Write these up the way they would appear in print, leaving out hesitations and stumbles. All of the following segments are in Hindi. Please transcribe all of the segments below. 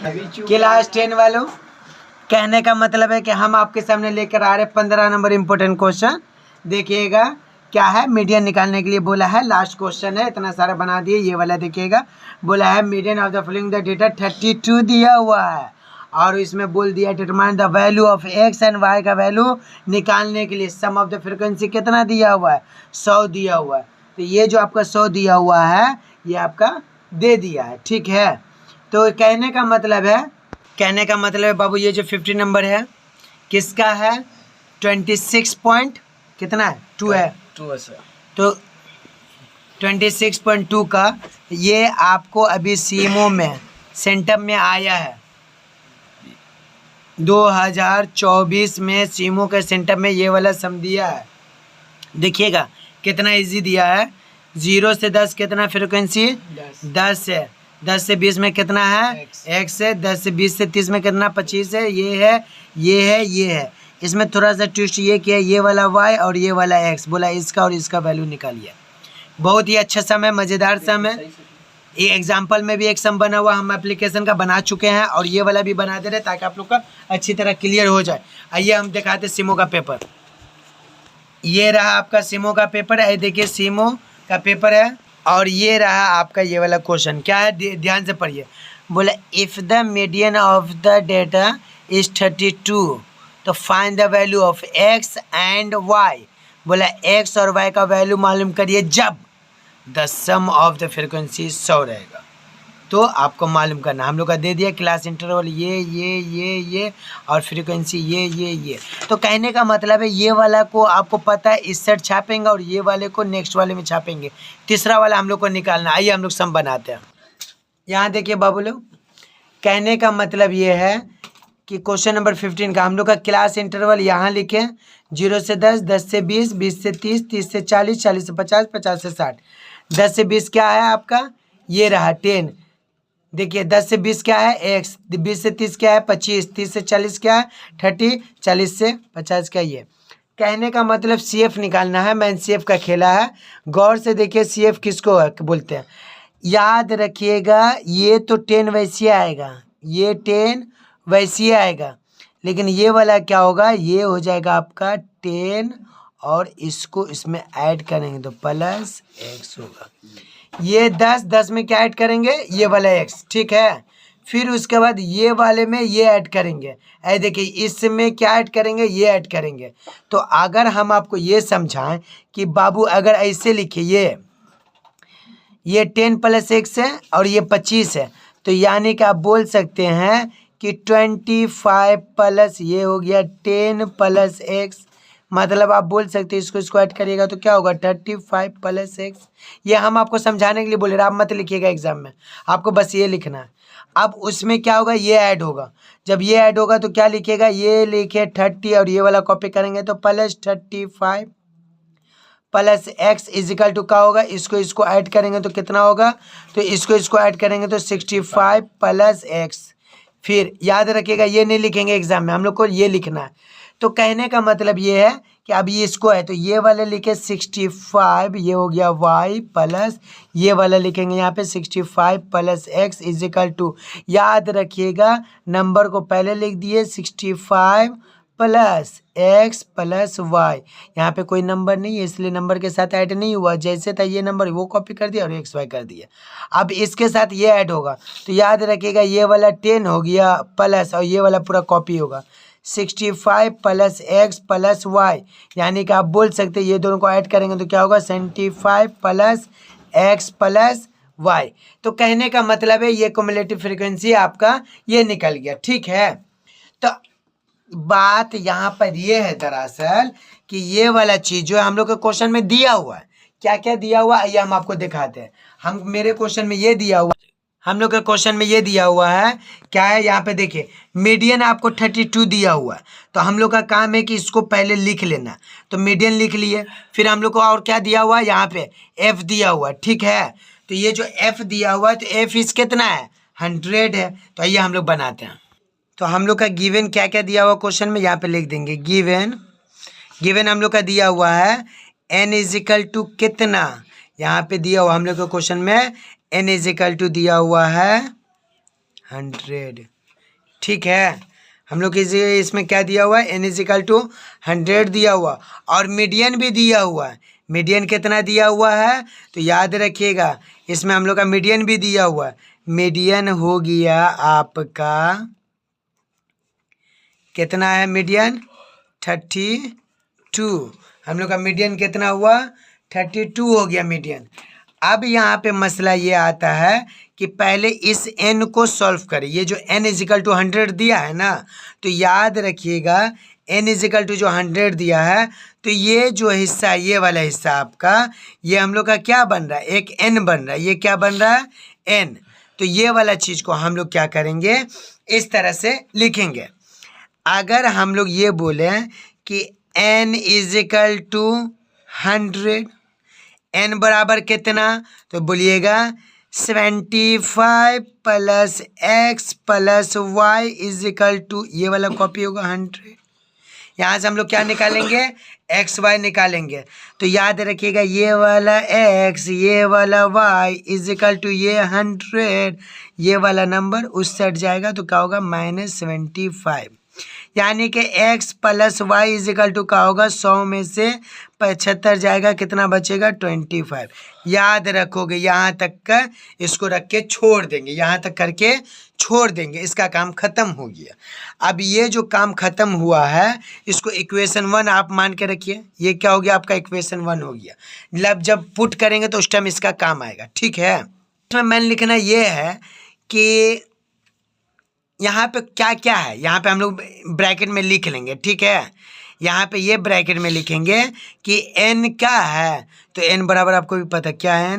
क्लास 10 वालों, कहने का मतलब है कि हम आपके सामने लेकर आ रहे 15 नंबर इम्पोर्टेंट क्वेश्चन। देखिएगा क्या है, मीडियन निकालने के लिए बोला है। लास्ट क्वेश्चन है, इतना सारा बना दिए। ये वाला देखिएगा, बोला है median of the following the data 32 दिया हुआ है, और इसमें बोल दिया determine the value of x and y का वैल्यू निकालने के लिए सम ऑफ द फ्रीक्वेंसी कितना दिया हुआ है, 100 दिया हुआ है। तो ये जो आपका 100 दिया हुआ है ये आपका दे दिया है, ठीक है। तो कहने का मतलब है बाबू, ये जो 50 नंबर है किसका है, 26 पॉइंट कितना है, 2 है, 2 है सर। तो 26.2 का ये आपको अभी सीमो में सेंटम में आया है। 2024 में सीमो के सेंटर में ये वाला सम दिया है। देखिएगा कितना इजी दिया है। 0 से 10 कितना फ्रीक्वेंसी, 10 है। 10 से 20 में कितना है, x है। 10 से 20 से 30 में कितना, 25 है। ये है। इसमें थोड़ा सा ट्विस्ट ये किया, ये वाला y और ये वाला x, बोला इसका और इसका वैल्यू निकालिए। बहुत ही अच्छा सम है, मज़ेदार सम है। ये एग्जाम्पल में भी एक सम बना हुआ हम एप्लीकेशन का बना चुके हैं, और ये वाला भी बना दे रहे ताकि आप लोग का अच्छी तरह क्लियर हो जाए। आइए हम दिखाते सीमो का पेपर। ये रहा आपका सीमो का पेपर है, देखिए सीमो का पेपर है, और ये रहा आपका ये वाला क्वेश्चन। क्या है, ध्यान से पढ़िए। बोला if the median of the data is 32 तो find the value of x and y. बोला एक्स और वाई का वैल्यू मालूम करिए जब the sum of the frequency 100 रहेगा। तो आपको मालूम करना, हम लोग का दे दिया क्लास इंटरवल ये और फ्रीक्वेंसी ये। तो कहने का मतलब है ये वाला को आपको पता है इस सेट छापेंगे और ये वाले को नेक्स्ट वाले में छापेंगे। तीसरा वाला हम लोग को निकालना। आइए हम लोग सम बनाते हैं। यहाँ देखिए बाबू लोग, कहने का मतलब ये है कि क्वेश्चन नंबर 15 का हम लोग का क्लास इंटरवल यहाँ लिखें 0 से 10, 10 से 20, 20 से 30, 30 से 40, 40 से 50, 50 से 60। 10 से 20 क्या है आपका, ये रहा 10। देखिए 10 से 20 क्या है x, 20 से 30 क्या है 25, 30 से 40 क्या है 30, 40 से 50 क्या ये। कहने का मतलब CF निकालना है। मैंने CF का खेला है, गौर से देखिए CF किसको बोलते हैं। याद रखिएगा ये तो 10 वैसे आएगा, ये 10 वैसे आएगा, लेकिन ये वाला क्या होगा, ये हो जाएगा आपका 10 और इसको इसमें ऐड करेंगे तो प्लस x होगा। ये 10 में क्या ऐड करेंगे, ये वाला x, ठीक है। फिर उसके बाद ये वाले में ये ऐड करेंगे। ऐ देखिए इसमें क्या ऐड करेंगे, ये ऐड करेंगे। तो अगर हम आपको ये समझाएं कि बाबू अगर ऐसे लिखिए ये 10 प्लस x है और ये 25 है, तो यानी कि आप बोल सकते हैं कि 25 प्लस ये हो गया 10 प्लस x, मतलब आप बोल सकते हैं इसको ऐड करिएगा तो क्या होगा 35 प्लस x। ये हम आपको समझाने के लिए बोले रहे, आप मत लिखिएगा एग्जाम में, आपको बस ये लिखना है। अब उसमें क्या होगा, ये ऐड होगा। जब ये ऐड होगा तो क्या लिखिएगा, ये लिखे 30 और ये वाला कॉपी करेंगे तो plus 35 plus x is equal to क्या होगा, इसको ऐड करेंगे तो कितना होगा, तो इसको ऐड करेंगे तो 65 प्लस x। फिर याद रखिएगा ये नहीं लिखेंगे एग्जाम में, हम लोग को ये लिखना है। तो कहने का मतलब ये है कि अब ये इसको है तो ये वाले लिखे 65, ये हो गया y प्लस ये वाला लिखेंगे यहाँ पे 65 प्लस x इजिकल टू, याद रखिएगा नंबर को पहले लिख दिए 65 प्लस x प्लस y। यहाँ पे कोई नंबर नहीं है इसलिए नंबर के साथ ऐड नहीं हुआ, जैसे था ये नंबर वो कॉपी कर दिया और x y कर दिया। अब इसके साथ ये ऐड होगा तो याद रखिएगा ये वाला 10 हो गया प्लस और ये वाला पूरा कॉपी होगा 65 प्लस x प्लस y, यानी कि आप बोल सकते हैं ये दोनों को ऐड करेंगे तो क्या होगा 75 प्लस x प्लस y। तो कहने का मतलब है ये क्युमुलेटिव फ्रीक्वेंसी आपका ये निकल गया, ठीक है। तो बात यहाँ पर ये है दरअसल कि ये वाला चीज जो है हम लोग के क्वेश्चन में दिया हुआ है, क्या क्या दिया हुआ है ये हम आपको दिखाते हैं। हम मेरे क्वेश्चन में ये दिया हुआ, हम लोग के क्वेश्चन में ये दिया हुआ है क्या है, यहाँ पे देखिए मीडियन आपको 32 दिया हुआ है। तो हम लोग का काम है कि इसको पहले लिख लेना, तो मीडियन लिख लिए। फिर हम लोग को और क्या दिया हुआ है, यहाँ पे f दिया हुआ है, ठीक है। तो ये जो f दिया हुआ है तो f इस कितना है 100 है। तो आइए हम लोग बनाते हैं। तो हम लोग का गिवन क्या क्या दिया हुआ क्वेश्चन में यहाँ पे लिख देंगे। गिवन हम लोग का दिया हुआ है n इजिकल टू कितना, यहाँ पे दिया हुआ हम लोग के क्वेश्चन में n इजिकल टू दिया हुआ है 100। ठीक है, हम लोग इसमें क्या दिया हुआ है, n इजिकल टू 100 दिया हुआ और मीडियन भी दिया हुआ है। मीडियन कितना दिया हुआ है, तो याद रखिएगा इसमें हम लोग का मीडियन भी दिया हुआ है। मीडियन हो गया आपका कितना है, मीडियन 32। हम लोग का मीडियन कितना हुआ, 32 हो गया मीडियन। अब यहाँ पे मसला ये आता है कि पहले इस n को सॉल्व करें। ये जो n इजिकल टू 100 दिया है ना, तो याद रखिएगा n इजिकल टू जो 100 दिया है, तो ये जो हिस्सा, ये वाला हिस्सा आपका, ये हम लोग का क्या बन रहा है, एक n बन रहा है। ये क्या बन रहा है, n। तो ये वाला चीज़ को हम लोग क्या करेंगे, इस तरह से लिखेंगे। अगर हम लोग ये बोले कि n इजिकल टू 100, n बराबर कितना, तो बोलिएगा 75 plus x plus y is equal to, ये वाला कॉपी होगा 100। यहाँ से हम लोग क्या निकालेंगे, एक्स वाई निकालेंगे। तो याद रखिएगा ये वाला x, ये वाला y इजिकल टू ये 100, ये वाला नंबर उस साइड जाएगा तो क्या होगा, -75। यानी कि x plus y is equal to का होगा 100 में से 75 जाएगा, कितना बचेगा, 25। याद रखोगे, यहाँ तक का इसको रख के छोड़ देंगे, यहाँ तक करके छोड़ देंगे, इसका काम खत्म हो गया। अब ये जो काम खत्म हुआ है, इसको इक्वेशन 1 आप मान के रखिए। ये क्या हो गया, आपका इक्वेशन 1 हो गया। मतलब जब पुट करेंगे तो उस टाइम इसका काम आएगा, ठीक है। इसमें मैन लिखना ये है कि यहाँ पे क्या क्या है, यहाँ पे हम लोग ब्रैकेट में लिख लेंगे, ठीक है। यहाँ पे ये ब्रैकेट में लिखेंगे कि n क्या है, तो n बराबर आपको भी पता क्या है,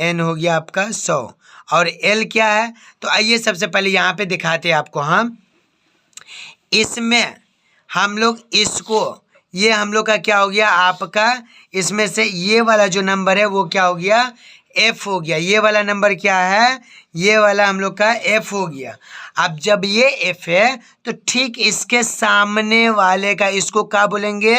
n हो गया आपका 100। और l क्या है, तो आइए सबसे पहले यहाँ पे दिखाते हैं आपको हम। इसमें हम लोग इसको, ये हम लोग का क्या हो गया आपका, इसमें से ये वाला जो नंबर है वो क्या हो गया, f हो गया। ये वाला नंबर क्या है, ये वाला हम लोग का f हो गया। अब जब ये f है तो ठीक इसके सामने वाले का इसको क्या बोलेंगे,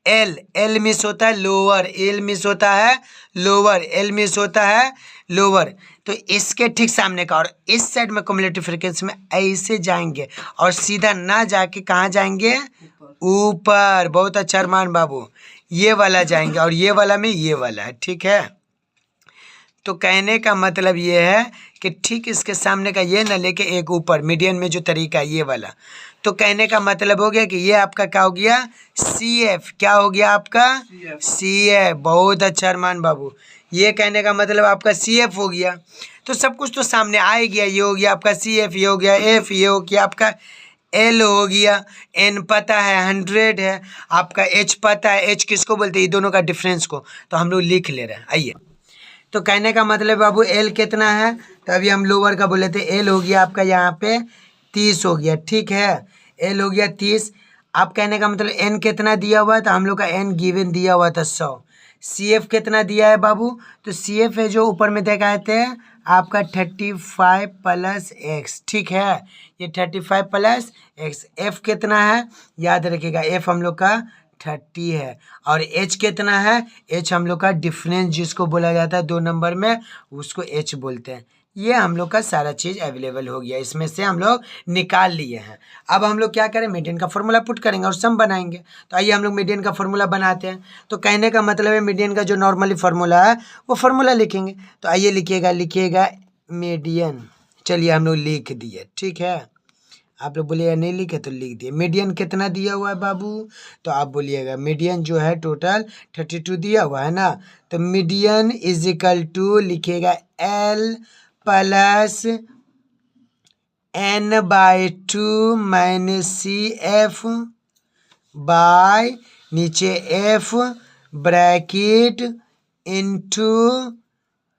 l। l मिस होता है लोअर, l मिस होता है लोअर, l मिस होता है लोअर। तो इसके ठीक सामने का, और इस साइड में कम्युलेटिव फ्रीक्वेंसी में ऐसे जाएंगे और सीधा ना जाके कहाँ जाएंगे, ऊपर। बहुत अच्छा अरमान बाबू, ये वाला जाएंगे और ये वाला में ये वाला है, ठीक है। तो कहने का मतलब ये है कि ठीक इसके सामने का ये ना लेके एक ऊपर मीडियन में जो तरीका है ये वाला। तो कहने का मतलब हो गया कि ये आपका क्या हो गया, CF। क्या हो गया आपका, CF। बहुत अच्छा अरमान बाबू, ये कहने का मतलब आपका CF हो गया। तो सब कुछ तो सामने आ ही गया। ये हो गया आपका CF, ये हो गया F, ये हो गया आपका L हो गया, N पता है 100 है, आपका H पता है, H किसको बोलते हैं, ये दोनों का डिफरेंस को तो हम लोग लिख ले रहे हैं। आइए, तो कहने का मतलब बाबू L कितना है, तो अभी हम लोअर का बोले थे, L हो गया आपका यहाँ पे 30 हो गया, ठीक है। L हो गया 30। अब कहने का मतलब N कितना दिया हुआ है, तो हम लोग का N गिवन दिया हुआ था 100। CF कितना दिया है बाबू, तो CF है जो ऊपर में दिखाए थे आपका 35 प्लस x, ठीक है। ये 35 प्लस x। F कितना है, याद रखिएगा F हम लोग का 30 है। और H कितना है, H हम लोग का डिफरेंस जिसको बोला जाता है 2 नंबर में, उसको H बोलते हैं। ये हम लोग का सारा चीज़ अवेलेबल हो गया, इसमें से हम लोग निकाल लिए हैं। अब हम लोग क्या करें, मीडियन का फॉर्मूला पुट करेंगे और सम बनाएंगे। तो आइए हम लोग मीडियन का फॉर्मूला बनाते हैं। तो कहने का मतलब है मीडियन का जो नॉर्मली फार्मूला है वो फार्मूला लिखेंगे। तो आइए लिखिएगा मीडियन। चलिए हम लोग लिख दिए, ठीक है। आप लोग बोलिएगा नहीं लिखे तो लिख दिए। मीडियन कितना दिया हुआ है बाबू, तो आप बोलिएगा मीडियन जो है टोटल 32 दिया हुआ है ना, तो मीडियन इज इक्वल टू लिखिएगा L plus N/2 minus CF by नीचे F ब्रैकेट इंटू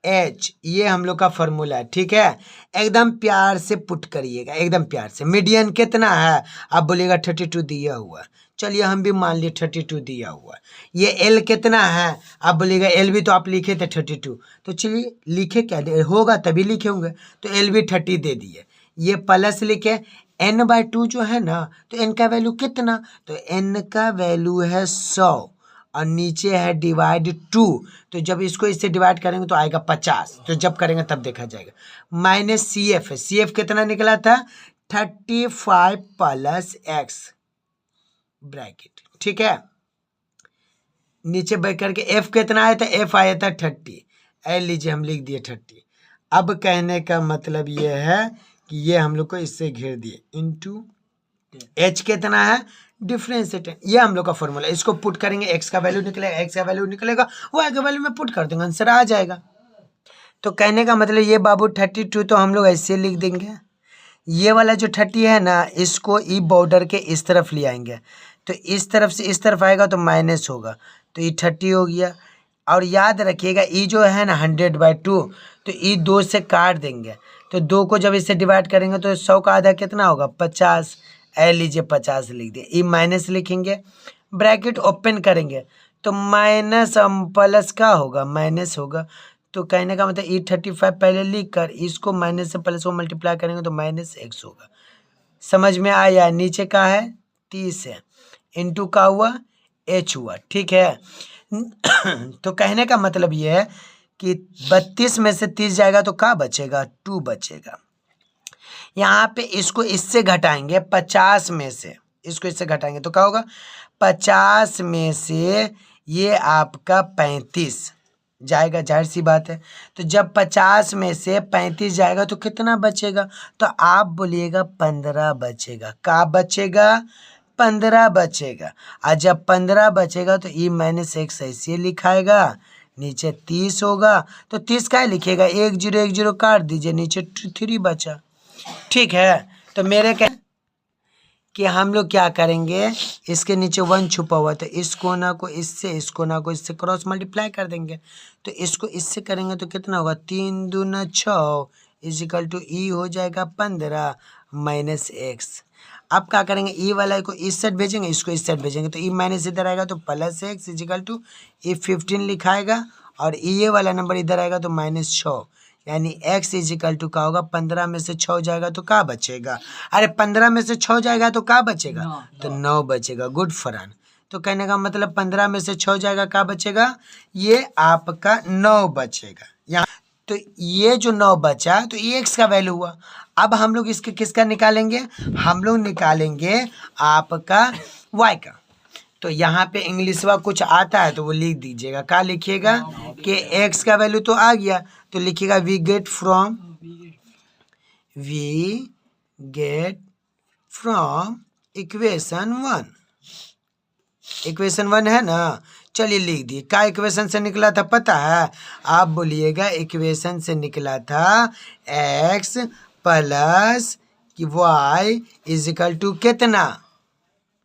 H। ये हम लोग का फॉर्मूला है, ठीक है। एकदम प्यार से पुट करिएगा, एकदम प्यार से। मीडियन कितना है, आप बोलिएगा 32 दिया हुआ। चलिए हम भी मान लिए 32 दिया हुआ। ये L कितना है, आप बोलिएगा L भी तो आप लिखे थे 32। तो चलिए लिखे, क्या होगा तभी लिखे होंगे, तो L भी 30 दे दिए। ये प्लस लिखे N/2 जो है ना, तो N का वैल्यू कितना, तो N का वैल्यू है 100 और नीचे है डिवाइड 2। तो जब इसको इससे डिवाइड करेंगे तो आएगा 50, तो जब करेंगे तब देखा जाएगा। माइनस CF है, CF कितना निकला था 35 प्लस एक्स ब्रैकेट, ठीक है। नीचे बैठ करके एफ कितना आया था, एफ आया था 30, ए लीजिए हम लिख दिए 30। अब कहने का मतलब ये है कि ये हम लोग को इससे घेर दिए, इंटू एच कितना है, डिफरेंस है 10। ये हम लोग का फॉर्मूला, इसको पुट करेंगे, एक्स का वैल्यू निकलेगा, एक्स का वैल्यू निकलेगा, वाई का वैल्यू में पुट कर देंगे, आंसर आ जाएगा। तो कहने का मतलब ये बाबू 32 तो हम लोग ऐसे लिख देंगे। ये वाला जो 30 है ना, इसको ई बॉर्डर के इस तरफ ले आएंगे, तो इस तरफ से इस तरफ आएगा तो माइनस होगा, तो ये 30 हो गया। और याद रखिएगा ई जो है ना 100/2, तो ई 2 से काट देंगे, तो 2 को जब इससे डिवाइड करेंगे तो 100 का आधा कितना होगा, 50। ए लीजिए 50 लिख दिए, ई माइनस लिखेंगे, ब्रैकेट ओपन करेंगे, तो माइनस प्लस का होगा, माइनस होगा। तो कहने का मतलब ई 35 पहले लिख कर इसको माइनस से प्लस को मल्टीप्लाई करेंगे तो माइनस एक्स होगा। समझ में आया, नीचे का है 30 है, इंटू का हुआ एच हुआ, ठीक है। तो कहने का मतलब ये है कि 32 में से 30 जाएगा तो क्या बचेगा, 2 बचेगा। यहाँ पे इसको इससे घटाएंगे 50 में से, इसको इससे घटाएंगे तो क्या होगा, 50 में से ये आपका 35 जाएगा, जाहिर सी बात है। तो जब 50 में से 35 जाएगा तो कितना बचेगा, तो आप बोलिएगा 15 बचेगा। क्या बचेगा, 15 बचेगा। और जब 15 बचेगा तो ई माइनस एक्स ऐसे लिखाएगा, नीचे 30 होगा, तो 30 का लिखिएगा, 1 0 1 0 काट दीजिए, नीचे 3 बचा, ठीक है। तो मेरे कह कि हम लोग क्या करेंगे, इसके नीचे 1 छुपा हुआ, तो इस कोना को इससे, इस कोना को इससे क्रॉस मल्टीप्लाई कर देंगे, तो इसको इससे करेंगे तो कितना होगा, 3 दूना 6 इजिकल टू ई हो जाएगा 15 माइनस एक्स। अब क्या करेंगे, ई वाला को इस साइड भेजेंगे, इसको इस साइड भेजेंगे, तो ई माइनस इधर आएगा तो प्लस एक्स इजिकल टू ई 15 लिखाएगा, और ये वाला नंबर इधर आएगा तो -6, यानी x इजिकल टू का होगा 15 में से 6 जाएगा तो क्या बचेगा, अरे 15 में से 6 जाएगा तो क्या बचेगा, तो 9 बचेगा। गुड फरहान। तो कहने का मतलब 15 में से 6 जाएगा, क्या बचेगा, ये आपका 9 बचेगा यहाँ। तो ये जो 9 बचा तो ये x का वैल्यू हुआ। अब हम लोग इसके किसका निकालेंगे, हम लोग निकालेंगे आपका y का। तो यहाँ पे इंग्लिशवा कुछ आता है तो वो लिख दीजिएगा, क्या लिखिएगा कि x का वैल्यू तो आ गया, तो लिखिएगा we get from equation 1। Equation 1 है ना, चलिए लिख दिए। क्या इक्वेशन से निकला था पता है, आप बोलिएगा इक्वेशन से निकला था x plus y is equal to कितना,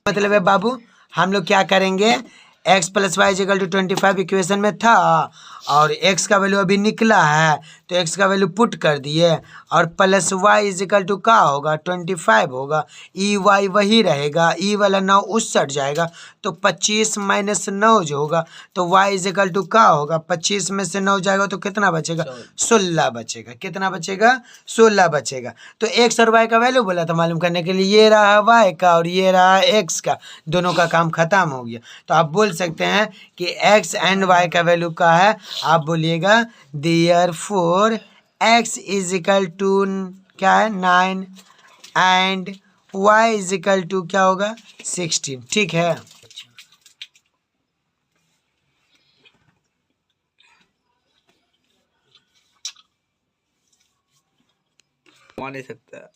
मतलब है बाबू हम लोग क्या करेंगे, x plus y is equal to 25 equation में था, और x का वैल्यू अभी निकला है तो x का वैल्यू पुट कर दिए, और प्लस वाई इजिकल टू का होगा 25 होगा, ई वाई वही रहेगा, ई वाला 9 उस सट जाएगा, तो 25 माइनस 9 जो होगा, तो y इजिकल टू का होगा 25 में से 9 जाएगा तो कितना बचेगा, 16 बचेगा। कितना बचेगा, 16 बचेगा। तो x और y का वैल्यू बोला था मालूम करने के लिए, ये रहा y का और ये रहा x का, दोनों का काम खत्म हो गया। तो आप बोल सकते हैं कि x एंड y का वैल्यू का है, आप बोलिएगा देयरफॉर x इजिकल टू क्या है 9 एंड y इजिकल टू क्या होगा 16, ठीक है। मान नहीं सकता।